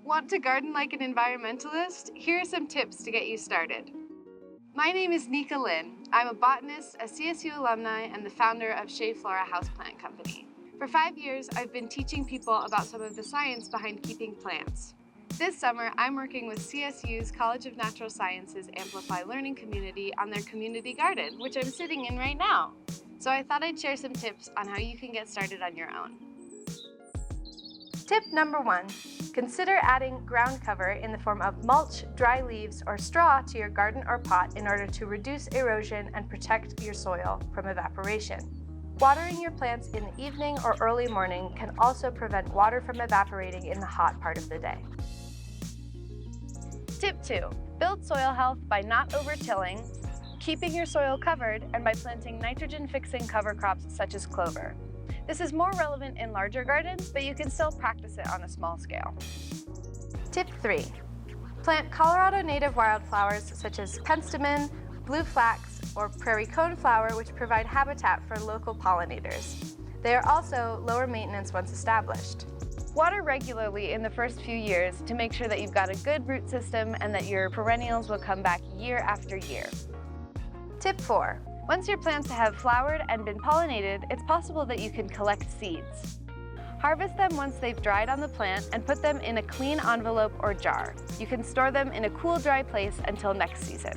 Want to garden like an environmentalist? Here are some tips to get you started. My name is Nika Linn. I'm a botanist, a CSU alumni, and the founder of Shea Flora Houseplant Company. For 5 years, I've been teaching people about some of the science behind keeping plants. This summer, I'm working with CSU's College of Natural Sciences Amplify Learning Community on their community garden, which I'm sitting in right now. So I thought I'd share some tips on how you can get started on your own. Tip number 1, consider adding ground cover in the form of mulch, dry leaves, or straw to your garden or pot in order to reduce erosion and protect your soil from evaporation. Watering your plants in the evening or early morning can also prevent water from evaporating in the hot part of the day. Tip 2, build soil health by not over-tilling, keeping your soil covered, and by planting nitrogen-fixing cover crops such as clover. This is more relevant in larger gardens, but you can still practice it on a small scale. Tip 3, plant Colorado native wildflowers such as penstemon, blue flax, or prairie coneflower, which provide habitat for local pollinators. They are also lower maintenance once established. Water regularly in the first few years to make sure that you've got a good root system and that your perennials will come back year after year. Tip 4. Once your plants have flowered and been pollinated, it's possible that you can collect seeds. Harvest them once they've dried on the plant and put them in a clean envelope or jar. You can store them in a cool, dry place until next season.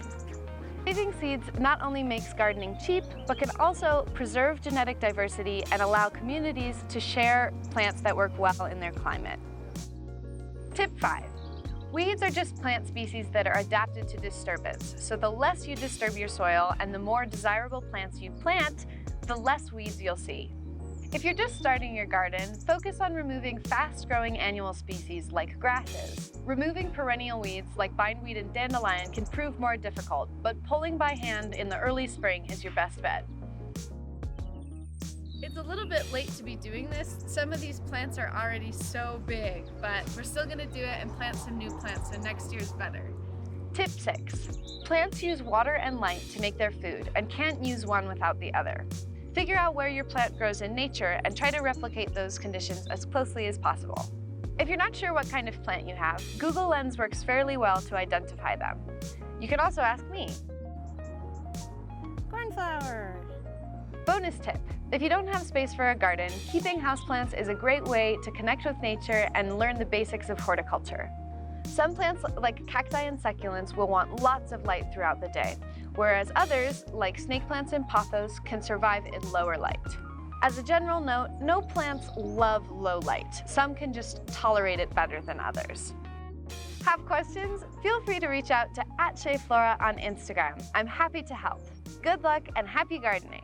Saving seeds not only makes gardening cheap, but can also preserve genetic diversity and allow communities to share plants that work well in their climate. Tip 5. Weeds are just plant species that are adapted to disturbance, so the less you disturb your soil and the more desirable plants you plant, the less weeds you'll see. If you're just starting your garden, focus on removing fast-growing annual species like grasses. Removing perennial weeds like bindweed and dandelion can prove more difficult, but pulling by hand in the early spring is your best bet. It's a little bit late to be doing this. Some of these plants are already so big, but we're still gonna do it and plant some new plants so next year's better. Tip 6. Plants use water and light to make their food and can't use one without the other. Figure out where your plant grows in nature and try to replicate those conditions as closely as possible. If you're not sure what kind of plant you have, Google Lens works fairly well to identify them. You can also ask me. Cornflower. Bonus tip, if you don't have space for a garden, keeping houseplants is a great way to connect with nature and learn the basics of horticulture. Some plants, like cacti and succulents, will want lots of light throughout the day, whereas others, like snake plants and pothos, can survive in lower light. As a general note, no plants love low light. Some can just tolerate it better than others. Have questions? Feel free to reach out to @SheaFlora on Instagram. I'm happy to help. Good luck and happy gardening!